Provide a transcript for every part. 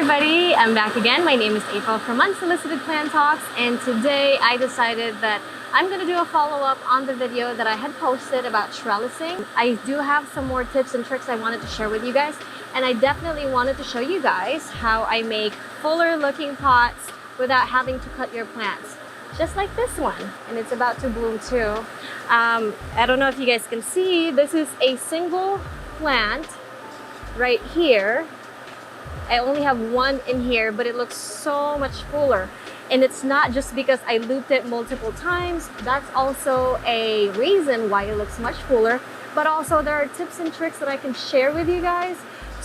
everybody, I'm back again. My name is April from Unsolicited Plant Talks, and today I decided that I'm going to do a follow-up on the video that I had posted about trellising. I do have some more tips and tricks I wanted to share with you guys, and I definitely wanted to show you guys how I make fuller looking pots without having to cut your plants. Just like this one, and it's about to bloom too. I don't know if you guys can see, this is a single plant right here. I only have one in here, but it looks so much fuller. And it's not just because I looped it multiple times. That's also a reason why it looks much fuller. But also there are tips and tricks that I can share with you guys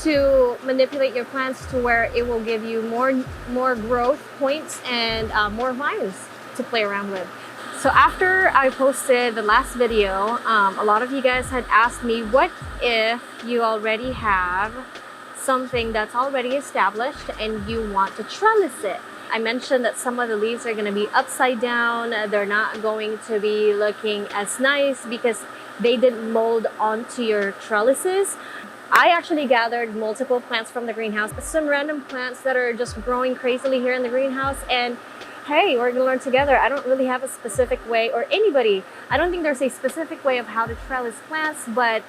to manipulate your plants to where it will give you more growth points and more vines to play around with. So after I posted the last video, a lot of you guys had asked me, what if you already have something that's already established and you want to trellis it? I mentioned that some of the leaves are going to be upside down. They're not going to be looking as nice because they didn't mold onto your trellises. I actually gathered multiple plants from the greenhouse, some random plants that are just growing crazily here in the greenhouse, and hey, we're gonna learn together. I don't really have a specific way, or anybody, I don't think there's a specific way of how to trellis plants, but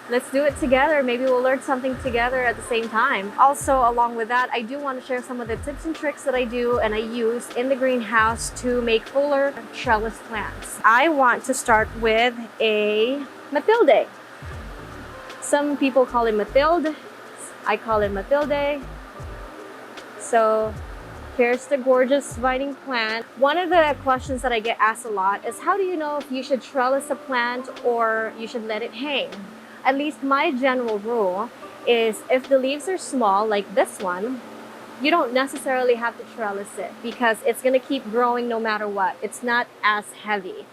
let's do it together. Maybe we'll learn something together at the same time. Also, along with that, I do want to share some of the tips and tricks that I do and I use in the greenhouse to make fuller trellis plants. I want to start with a Matilde. Some people call it Matilde. I call it Matilde. So here's the gorgeous vining plant. One of the questions that I get asked a lot is, how do you know if you should trellis a plant or you should let it hang? At least my general rule is, if the leaves are small like this one, you don't necessarily have to trellis it because it's going to keep growing no matter what. It's not as heavy.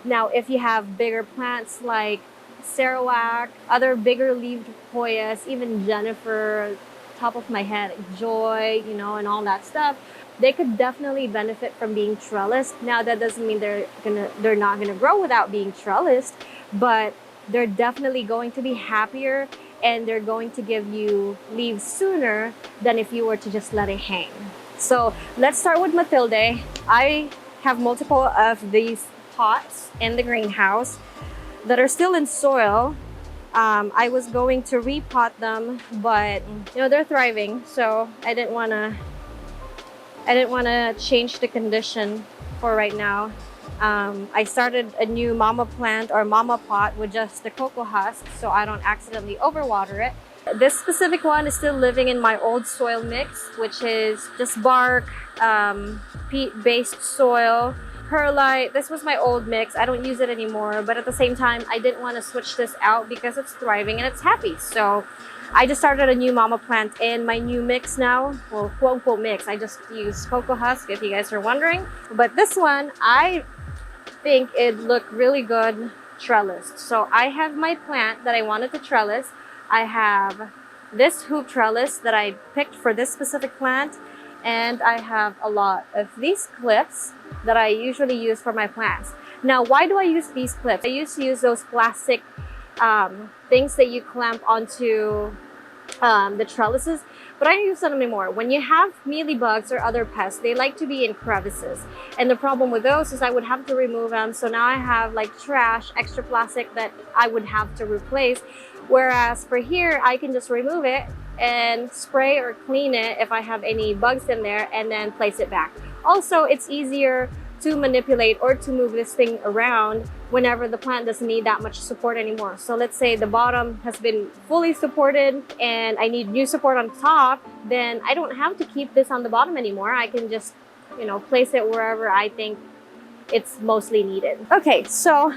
Now, if you have bigger plants like Sarawak, other bigger leaved Hoyas, even Jennifer, top of my head, Joy, you know, and all that stuff, they could definitely benefit from being trellised. Now, that doesn't mean they're not gonna grow without being trellised, but they're definitely going to be happier and they're going to give you leaves sooner than if you were to just let it hang. So let's start with Matilde. I have multiple of these pots in the greenhouse that are still in soil. I was going to repot them, but you know, they're thriving, so I didn't want to change the condition for right now. I started a new mama plant or mama pot with just the cocoa husk so I don't accidentally overwater it. This specific one is still living in my old soil mix, which is just bark, peat-based soil, perlite. This was my old mix. I don't use it anymore, but at the same time, I didn't want to switch this out because it's thriving and it's happy. So I just started a new mama plant in my new mix now. Well, quote unquote mix. I just use cocoa husk if you guys are wondering. But this one, I think it looked really good trellised. So I have my plant that I wanted to trellis. I have this hoop trellis that I picked for this specific plant. And I have a lot of these clips that I usually use for my plants. Now, why do I use these clips? I used to use those plastic things that you clamp onto the trellises, but I don't use them anymore. When you have mealybugs or other pests, they like to be in crevices. And the problem with those is I would have to remove them. So now I have like trash, extra plastic that I would have to replace. Whereas for here, I can just remove it and spray or clean it if I have any bugs in there and then place it back. Also, it's easier to manipulate or to move this thing around whenever the plant doesn't need that much support anymore. So let's say the bottom has been fully supported and I need new support on top, then I don't have to keep this on the bottom anymore. I can just, you know, place it wherever I think it's mostly needed. Okay, so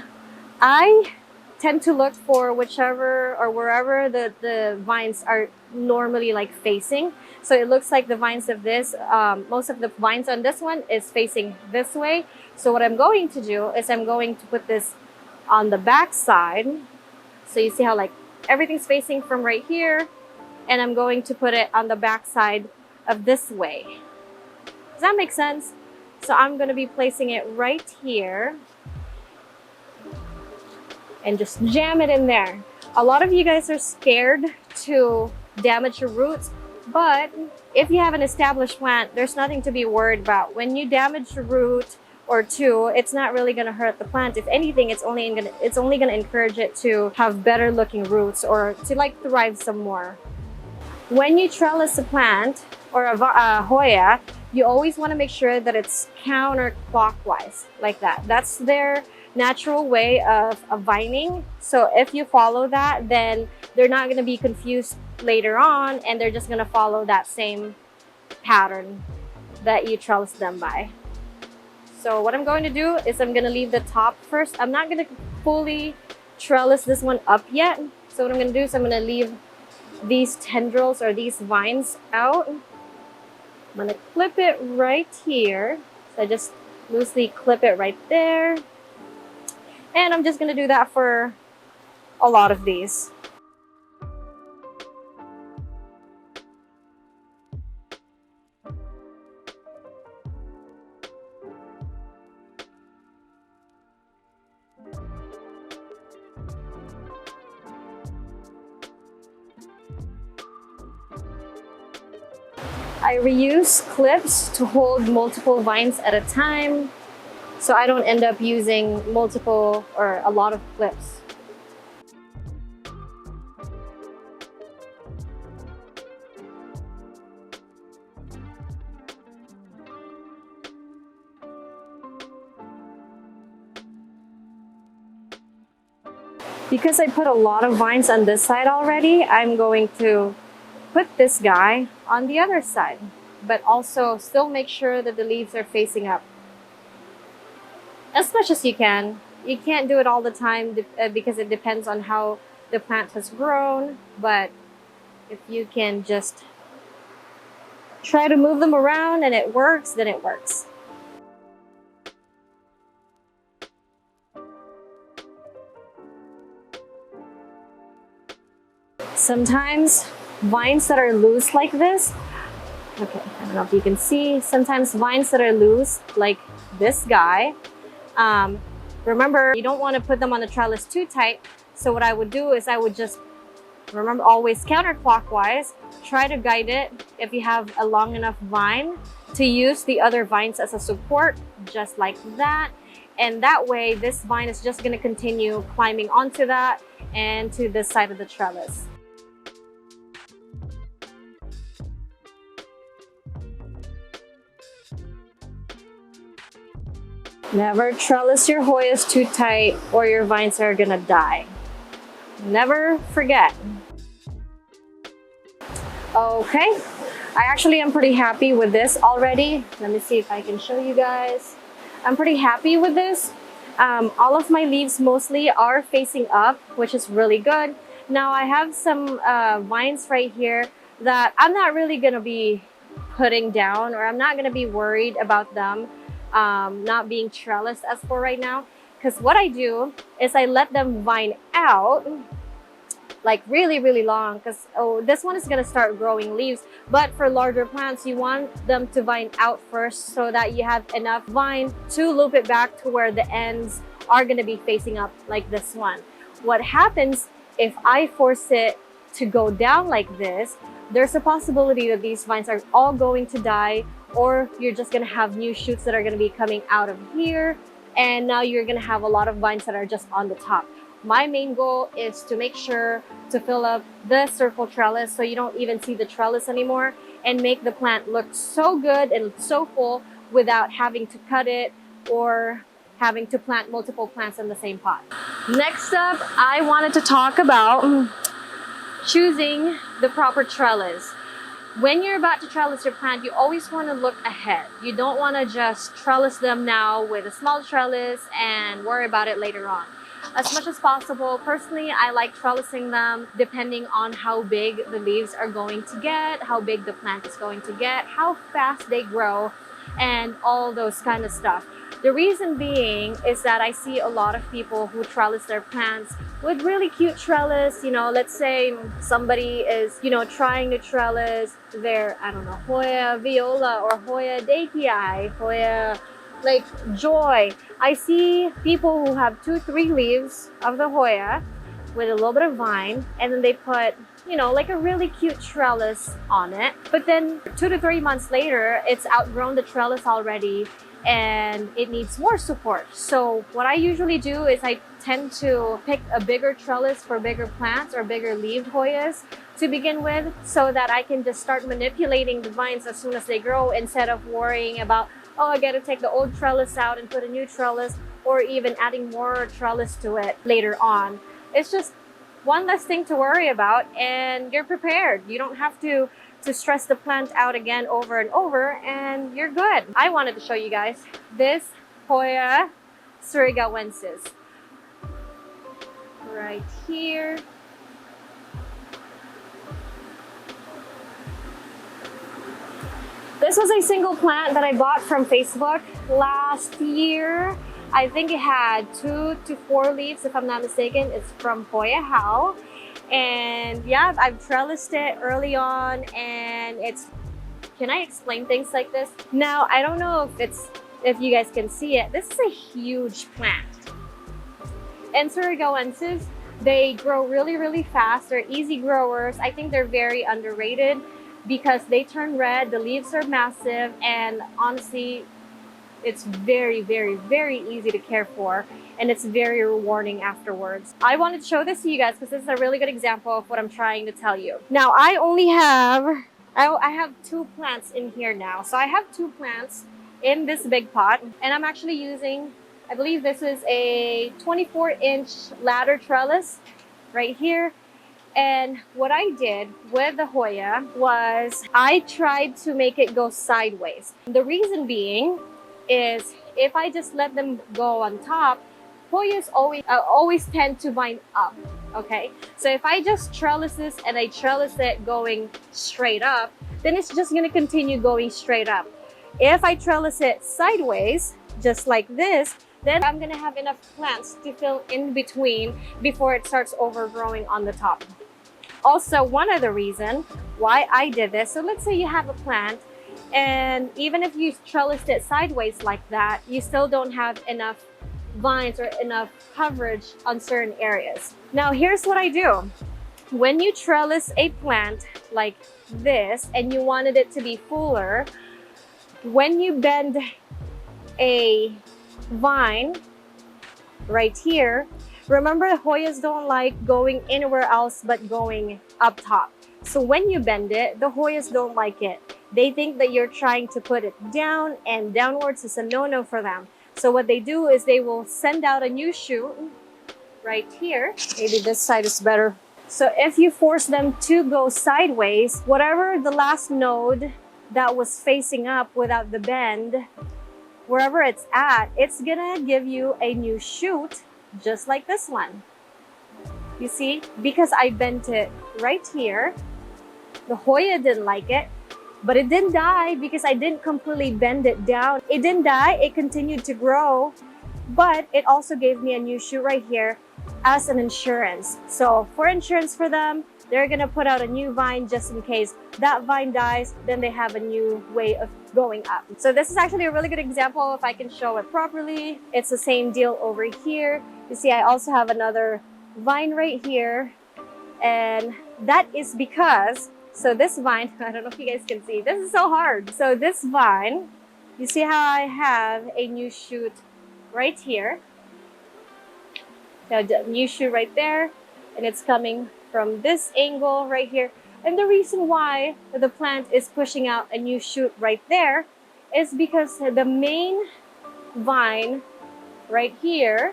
I tend to look for whichever or wherever the vines are normally like facing. So it looks like the vines of this, most of the vines on this one is facing this way. So what I'm going to do is I'm going to put this on the back side. So you see how like everything's facing from right here, and I'm going to put it on the back side of this way. Does that make sense? So I'm going to be placing it right here and just jam it in there. A lot of you guys are scared to damage your roots. But if you have an established plant, there's nothing to be worried about. When you damage a root or two, it's not really going to hurt the plant. If anything, it's only going to encourage it to have better looking roots or to like thrive some more. When you trellis a plant or a Hoya, you always want to make sure that it's counterclockwise like that. That's their natural way of vining. So if you follow that, then they're not going to be confused later on, and they're just going to follow that same pattern that you trellis them by. So what I'm going to do is I'm going to leave the top first. I'm not going to fully trellis this one up yet. So what I'm going to do is I'm going to leave these tendrils or these vines out. I'm going to clip it right here. So I just loosely clip it right there. And I'm just going to do that for a lot of these. I reuse clips to hold multiple vines at a time, so I don't end up using multiple or a lot of clips. Because I put a lot of vines on this side already, I'm going to put this guy on the other side, but also still make sure that the leaves are facing up as much as you can. You can't do it all the time because it depends on how the plant has grown, but if you can just try to move them around and it works, then it works. Sometimes vines that are loose like this, okay, I don't know if you can see, sometimes vines that are loose like this guy, remember, you don't want to put them on the trellis too tight. So what I would do is I would just, remember, always counterclockwise, try to guide it if you have a long enough vine to use the other vines as a support, just like that. And that way, this vine is just going to continue climbing onto that and to this side of the trellis. Never trellis your Hoyas too tight or your vines are gonna die. Never forget. Okay, I actually am pretty happy with this already. Let me see if I can show you guys. I'm pretty happy with this. All of my leaves mostly are facing up, which is really good. Now I have some vines right here that I'm not really gonna be putting down, or I'm not gonna be worried about them not being trellised as for right now, because what I do is I let them vine out like really long, because this one is going to start growing leaves. But for larger plants, you want them to vine out first so that you have enough vine to loop it back to where the ends are going to be facing up like this one. What happens if I force it to go down like this, there's a possibility that these vines are all going to die, or you're just going to have new shoots that are going to be coming out of here, and now you're going to have a lot of vines that are just on the top. My main goal is to make sure to fill up the circle trellis so you don't even see the trellis anymore, and make the plant look so good and so full without having to cut it or having to plant multiple plants in the same pot. Next up, I wanted to talk about choosing the proper trellis. When you're about to trellis your plant, you always want to look ahead. You don't want to just trellis them now with a small trellis and worry about it later on. As much as possible, personally, I like trellising them depending on how big the leaves are going to get, how big the plant is going to get, how fast they grow, and all those kind of stuff. The reason being is that I see a lot of people who trellis their plants with really cute trellis. You know, let's say somebody is, you know, trying to trellis their, I don't know, Hoya viola or Hoya deikii, Hoya like joy. I see people who have 2-3 leaves of the Hoya with a little bit of vine, and then they put you know, like a really cute trellis on it. But then 2 to 3 months later, it's outgrown the trellis already and it needs more support. So what I usually do is I tend to pick a bigger trellis for bigger plants or bigger leaved Hoyas to begin with, so that I can just start manipulating the vines as soon as they grow, instead of worrying about, oh, I gotta take the old trellis out and put a new trellis, or even adding more trellis to it later on. It's just one less thing to worry about, and you're prepared. You don't have to stress the plant out again over and over, and you're good. I wanted to show you guys this Hoya suryga right here. This was a single plant that I bought from Facebook last year. I think it had 2 to 4 leaves, if I'm not mistaken. It's from Hoya. And yeah, I've trellised it early on, and it's, can I explain things like this? Now, I don't know if you guys can see it. This is a huge plant. And suryga, they grow really, really fast. They're easy growers. I think they're very underrated because they turn red, the leaves are massive, and honestly, it's very, very, very easy to care for, and it's very rewarding afterwards. I wanted to show this to you guys because this is a really good example of what I'm trying to tell you. Now, I have 2 plants in here now. So I have 2 plants in this big pot, and I'm actually using, I believe this is a 24-inch ladder trellis right here. And what I did with the Hoya was I tried to make it go sideways. The reason being is if I just let them go on top, Hoyas always tend to vine up, okay? So if I just trellis this and I trellis it going straight up, then it's just gonna continue going straight up. If I trellis it sideways, just like this, then I'm gonna have enough plants to fill in between before it starts overgrowing on the top. Also, one other reason why I did this, so let's say you have a plant, and even if you trellised it sideways like that, you still don't have enough vines or enough coverage on certain areas. Now, here's what I do. When you trellis a plant like this and you wanted it to be fuller, when you bend a vine right here, remember, Hoyas don't like going anywhere else but going up top. So when you bend it, the Hoyas don't like it. They think that you're trying to put it down, and downwards is a no-no for them. So what they do is they will send out a new shoot right here. Maybe this side is better. So if you force them to go sideways, whatever the last node that was facing up without the bend, wherever it's at, it's gonna give you a new shoot just like this one. You see, because I bent it right here, the Hoya didn't like it, but it didn't die because I didn't completely bend it down. It didn't die, it continued to grow, but it also gave me a new shoot right here as an insurance. So for insurance for them, they're gonna put out a new vine just in case that vine dies, then they have a new way of going up. So this is actually a really good example if I can show it properly. It's the same deal over here. You see, I also have another vine right here, and that is because, so this vine, I don't know if you guys can see, this is so hard. So this vine, you see how I have a new shoot right here, a new shoot right there, and it's coming from this angle right here. And the reason why the plant is pushing out a new shoot right there is because the main vine right here,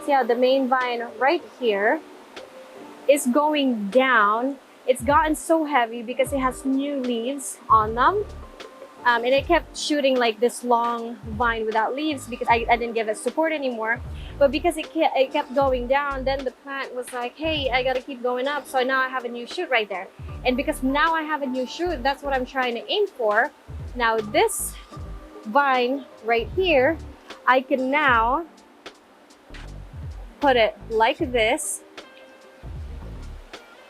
see how the main vine right here is going down. It's gotten so heavy because it has new leaves on them. And it kept shooting like this long vine without leaves because I didn't give it support anymore. But because it kept going down, then the plant was like, hey, I gotta keep going up. So now I have a new shoot right there. And because now I have a new shoot, that's what I'm trying to aim for. Now this vine right here, I can now put it like this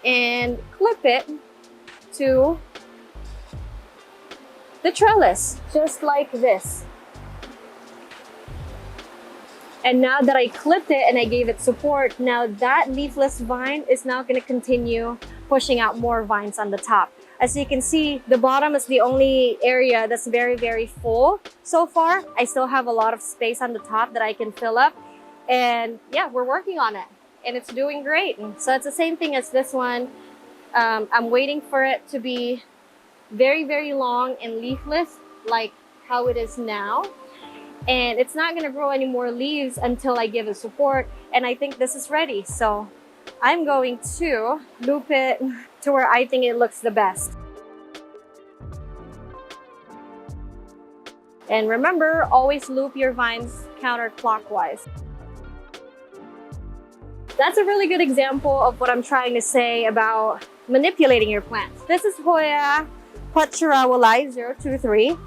and clip it to the trellis, just like this. And now that I clipped it and I gave it support, now that leafless vine is now going to continue pushing out more vines on the top. As you can see, the bottom is the only area that's very, very full so far. I still have a lot of space on the top that I can fill up. And yeah, we're working on it and it's doing great. So it's the same thing as this one. I'm waiting for it to be very, very long and leafless like how it is now. And it's not gonna grow any more leaves until I give it support. And I think this is ready. So I'm going to loop it to where I think it looks the best. And remember, always loop your vines counterclockwise. That's a really good example of what I'm trying to say about manipulating your plants. This is Hoya Patcharawalai 023,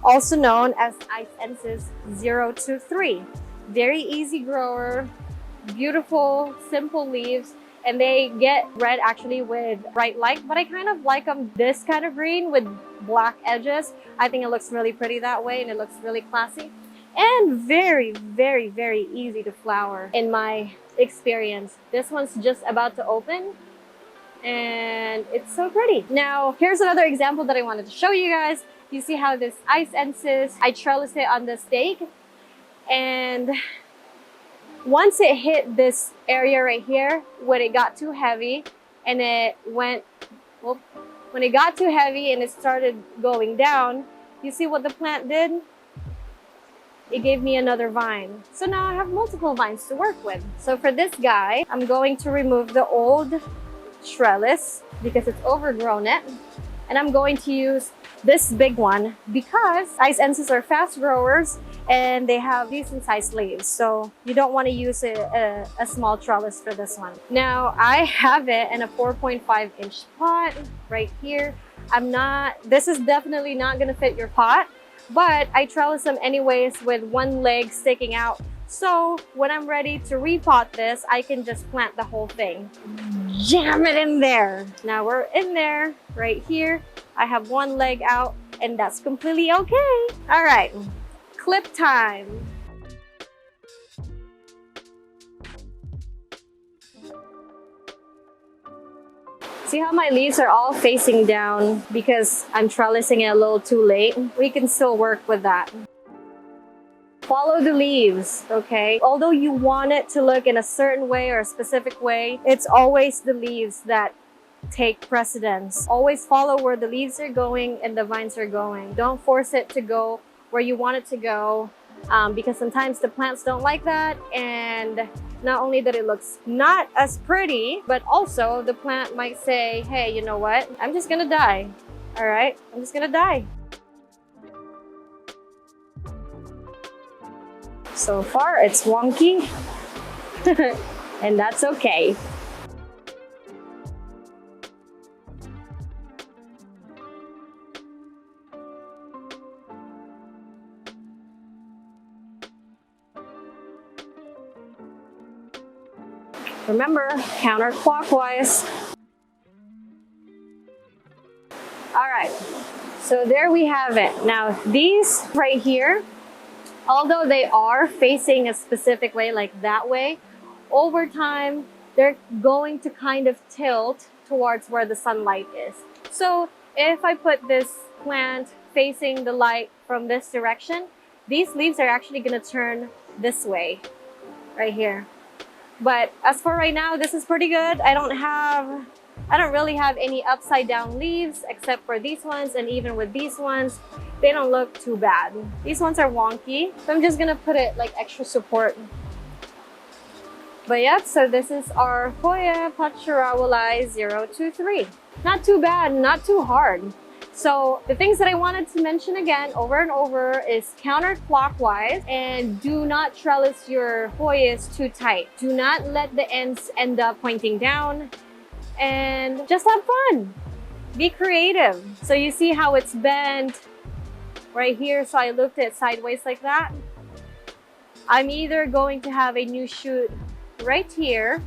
also known as Icensis 023. Very easy grower, beautiful, simple leaves, and they get red actually with bright light, but I kind of like them this kind of green with black edges. I think it looks really pretty that way and it looks really classy and very, very, very easy to flower in my experience. This one's just about to open and it's so pretty. Now, here's another example that I wanted to show you guys. You see how this Icensis, I trellised it on the stake, and once it hit this area right here, when it got too heavy and it went, well, when it got too heavy and it started going down, you see what the plant did? It gave me another vine. So now I have multiple vines to work with. So for this guy, I'm going to remove the old trellis because it's overgrown it. And I'm going to use this big one because Icensis are fast growers and they have decent sized leaves. So you don't want to use a small trellis for this one. Now I have it in a 4.5 inch pot right here. This is definitely not going to fit your pot, but I trellis them anyways with one leg sticking out. So when I'm ready to repot this, I can just plant the whole thing. Jam it in there. Now we're in there right here. I have one leg out and that's completely okay. All right, clip time. See how my leaves are all facing down because I'm trellising it a little too late? We can still work with that. Follow the leaves, okay? Although you want it to look in a certain way or a specific way, it's always the leaves that take precedence. Always follow where the leaves are going and the vines are going. Don't force it to go where you want it to go because sometimes the plants don't like that, and not only that it looks not as pretty, but also the plant might say, hey, you know what? I'm just gonna die. All right, I'm just gonna die. So far, it's wonky, and that's okay. Remember, counterclockwise. All right, so there we have it. Now, these right here, although they are facing a specific way, like that way, over time, they're going to kind of tilt towards where the sunlight is. So if I put this plant facing the light from this direction, these leaves are actually going to turn this way, right here. But as for right now, this is pretty good. I don't really have any upside down leaves except for these ones, and even with these ones, they don't look too bad. These ones are wonky, so I'm just gonna put it like extra support. But yeah, so this is our Hoya Patcharawalai 023. Not too bad, not too hard. So the things that I wanted to mention again over and over is counterclockwise, and do not trellis your Hoyas too tight. Do not let the ends end up pointing down, and just have fun. Be creative. So you see how it's bent right here, so I looped it sideways like that. I'm either going to have a new shoot right here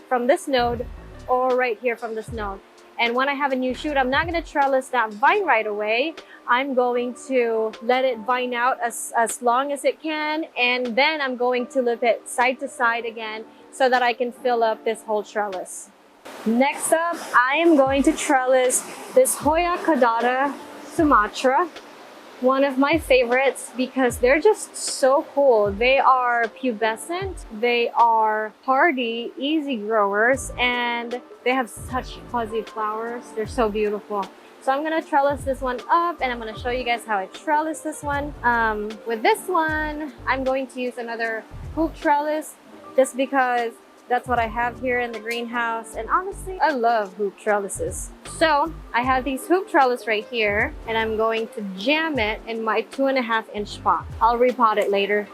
from this node or right here from this node. And when I have a new shoot, I'm not gonna trellis that vine right away. I'm going to let it vine out as long as it can, and then I'm going to loop it side to side again so that I can fill up this whole trellis. Next up, I am going to trellis this Hoya kodata Sumatra. One of my favorites because they're just so cool. They are pubescent, they are hardy, easy growers, and they have such fuzzy flowers. They're so beautiful. So I'm gonna trellis this one up, and I'm gonna show you guys how I trellis this one. With this one, I'm going to use another hoop trellis just because that's what I have here in the greenhouse. And honestly, I love hoop trellises. So I have these hoop trellis right here, and I'm going to jam it in my 2.5-inch pot. I'll repot it later,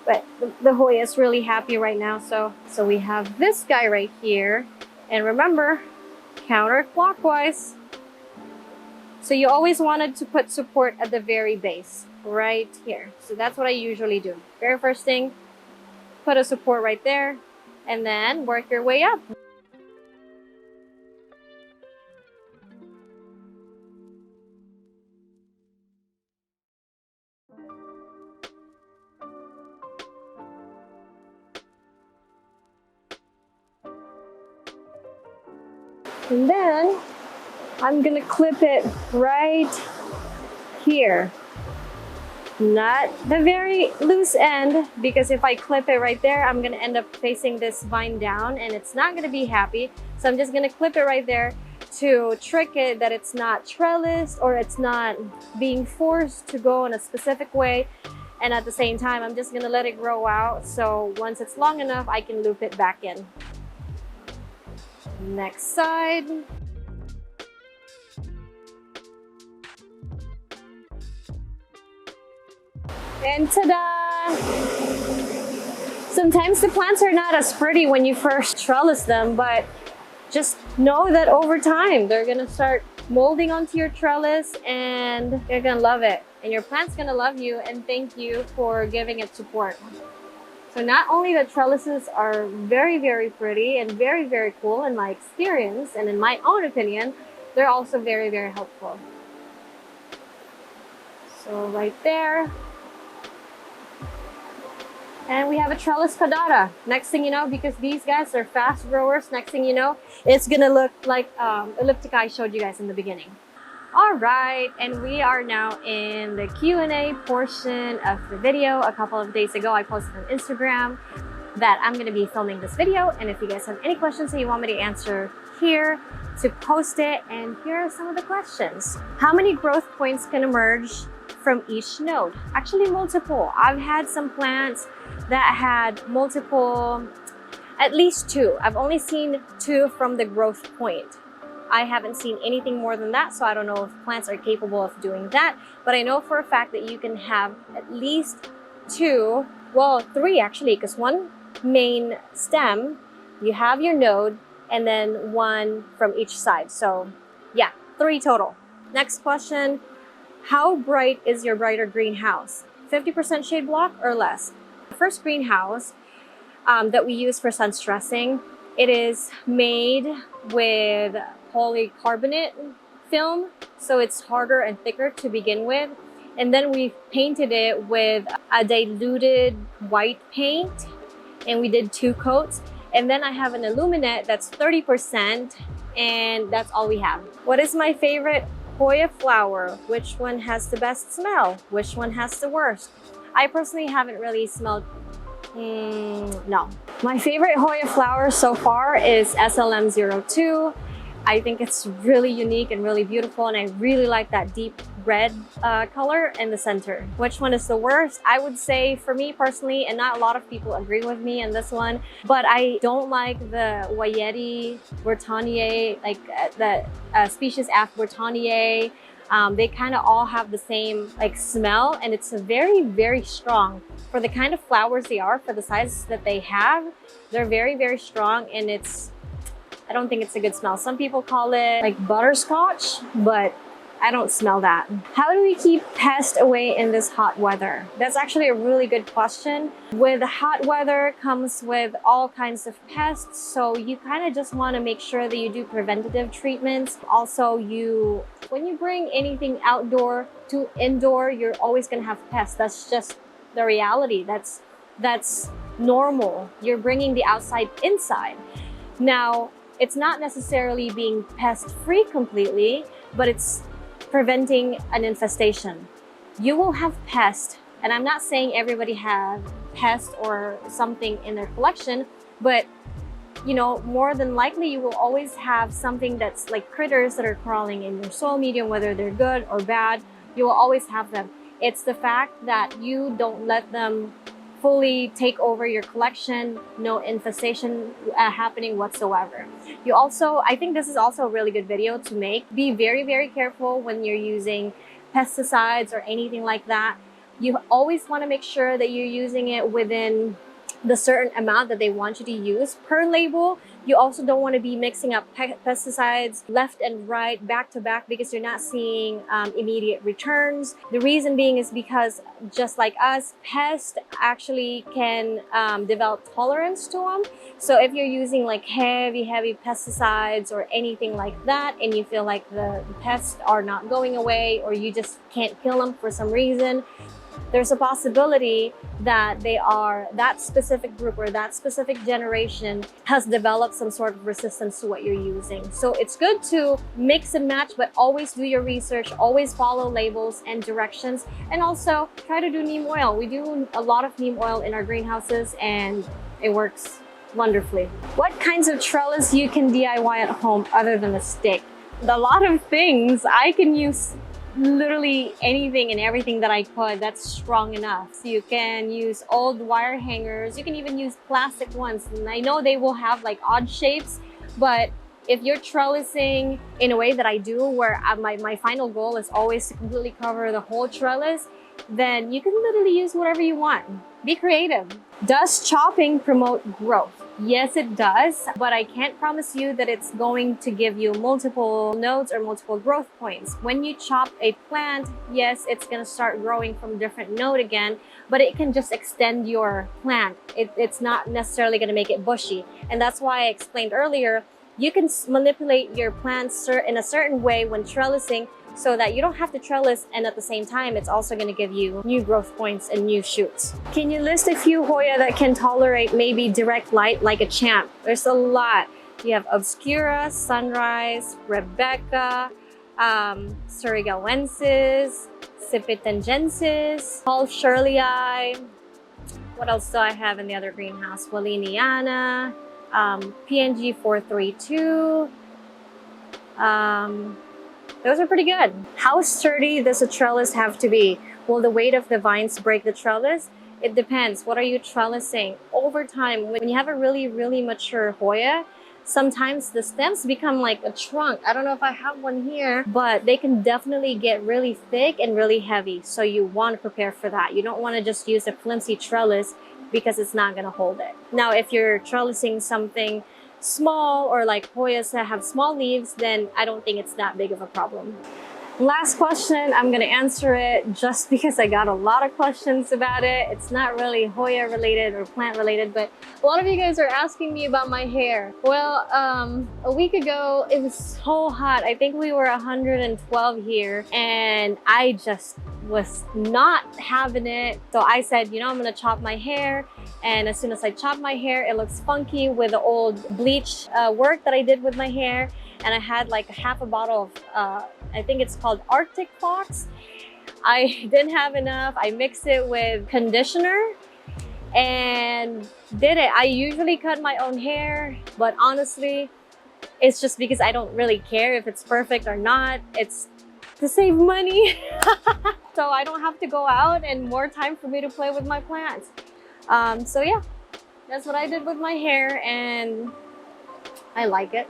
but the Hoya is really happy right now. So we have this guy right here, and remember, counterclockwise. So you always wanted to put support at the very base, right here. So that's what I usually do. Very first thing, put a support right there, and then work your way up. And then I'm gonna clip it right here. Not the very loose end, because if I clip it right there, I'm gonna end up facing this vine down and it's not gonna be happy. So I'm just gonna clip it right there to trick it that it's not trellised or it's not being forced to go in a specific way. And at the same time, I'm just gonna let it grow out. So once it's long enough, I can loop it back in. Next side. And ta-da! Sometimes the plants are not as pretty when you first trellis them, but just know that over time, they're gonna start molding onto your trellis and you're gonna love it. And your plant's gonna love you and thank you for giving it support. So not only the trellises are very, very pretty and very, very cool in my experience and in my own opinion, they're also very, very helpful. So right there. And we have a trellis kodata. Next thing you know, because these guys are fast growers, next thing you know, it's gonna look like elliptica I showed you guys in the beginning. All right, and we are now in the Q&A portion of the video. A couple of days ago, I posted on Instagram that I'm gonna be filming this video. And if you guys have any questions that you want me to answer here, to post it. And here are some of the questions. How many growth points can emerge from each node? Actually, multiple. I've had some plants that had multiple, at least 2. I've only seen 2 from the growth point. I haven't seen anything more than that, so I don't know if plants are capable of doing that, but I know for a fact that you can have at least 2, well, 3 actually, because 1 main stem, you have your node, and then 1 from each side. So yeah, 3 total. Next question, how bright is your brighter greenhouse? 50% shade block or less? The first greenhouse that we use for sun stressing, it is made with polycarbonate film, so it's harder and thicker to begin with. And then we painted it with a diluted white paint, and we did 2 coats. And then I have an illuminate that's 30%, and that's all we have. What is my favorite Hoya flower? Which one has the best smell? Which one has the worst? I personally haven't really smelled, no. My favorite Hoya flower so far is SLM02. I think it's really unique and really beautiful, and I really like that deep red color in the center. Which one is the worst? I would say for me personally, and not a lot of people agree with me in this one, but I don't like the Wayeti Bertonier, like the species F. Bertonier. They kind of all have the same like smell, and it's very, very strong. For the kind of flowers they are, for the size that they have, they're very, very strong, and I don't think it's a good smell. Some people call it like butterscotch, but I don't smell that. How do we keep pests away in this hot weather? That's actually a really good question. With hot weather comes with all kinds of pests, so you kind of just want to make sure that you do preventative treatments. Also, when you bring anything outdoor to indoor, you're always going to have pests. That's just the reality. That's normal. You're bringing the outside inside. Now, it's not necessarily being pest-free completely, but it's preventing an infestation. You will have pests, and I'm not saying everybody has pests or something in their collection, but more than likely you will always have something that's like critters that are crawling in your soil medium, whether they're good or bad. You will always have them. It's the fact that you don't let them fully take over your collection, no infestation happening whatsoever. I think this is also a really good video to make. Be very, very careful when you're using pesticides or anything like that. You always want to make sure that you're using it within the certain amount that they want you to use per label. You also don't want to be mixing up pesticides left and right, back to back, because you're not seeing immediate returns. The reason being is because, just like us, pests actually can develop tolerance to them. So if you're using like heavy pesticides or anything like that, and you feel like the pests are not going away, or you just can't kill them for some reason, there's a possibility that that specific group or that specific generation has developed some sort of resistance to what you're using. So it's good to mix and match, but always do your research, always follow labels and directions, and also try to do neem oil. We do a lot of neem oil in our greenhouses, and it works wonderfully. What kinds of trellis you can DIY at home other than a stick? A lot of things. I can use literally anything and everything that I could that's strong enough. So you can use old wire hangers. You can even use plastic ones. And I know they will have like odd shapes, but if you're trellising in a way that I do, where my final goal is always to completely cover the whole trellis, then you can literally use whatever you want. Be creative. Does chopping promote growth? Yes, it does, but I can't promise you that it's going to give you multiple nodes or multiple growth points. When you chop a plant, yes, it's going to start growing from a different node again, but it can just extend your plant. It's not necessarily going to make it bushy. And that's why I explained earlier, you can manipulate your plants in a certain way when trellising, so that you don't have to trellis, and at the same time, it's also going to give you new growth points and new shoots. Can you list a few Hoya that can tolerate maybe direct light like a champ? There's a lot. You have Obscura, Sunrise, Rebecca, Suryga, Cipitangensis, Paul Shirley-eye. What else do I have in the other greenhouse? Walliniana, PNG 432. Those are pretty good. How sturdy does a trellis have to be? Will the weight of the vines break the trellis? It depends. What are you trellising? Over time, when you have a really, really mature Hoya, sometimes the stems become like a trunk. I don't know if I have one here, but they can definitely get really thick and really heavy. So you want to prepare for that. You don't want to just use a flimsy trellis because it's not going to hold it. Now, if you're trellising something small, or like Hoyas that have small leaves, then I don't think it's that big of a problem. Last question, I'm gonna answer it just because I got a lot of questions about it. It's not really Hoya related or plant related, but a lot of you guys are asking me about my hair. Well, a week ago, it was so hot. I think we were 112 here, and I just was not having it. So I said, I'm gonna chop my hair. And as soon as I chop my hair, it looks funky with the old bleach work that I did with my hair. And I had like half a bottle of, I think it's called Arctic Fox. I didn't have enough. I mixed it with conditioner and did it. I usually cut my own hair, but honestly, it's just because I don't really care if it's perfect or not. It's to save money. So I don't have to go out, and more time for me to play with my plants. So yeah, that's what I did with my hair, and I like it.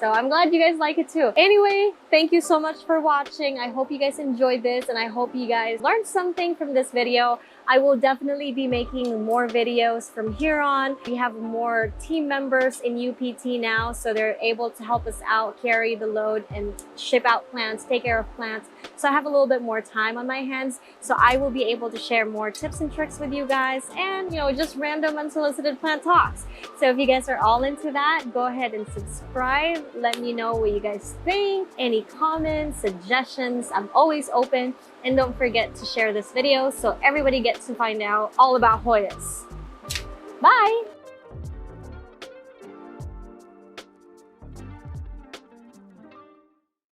So I'm glad you guys like it too. Anyway, thank you so much for watching. I hope you guys enjoyed this and I hope you guys learned something from this video. I will definitely be making more videos from here on. We have more team members in UPT now, so they're able to help us out, carry the load and ship out plants, take care of plants. So I have a little bit more time on my hands, so I will be able to share more tips and tricks with you guys and, you know, just random unsolicited plant talks. So if you guys are all into that, go ahead and subscribe. Let me know what you guys think, any comments, suggestions. I'm always open. And don't forget to share this video so everybody gets to find out all about Hoyas. Bye!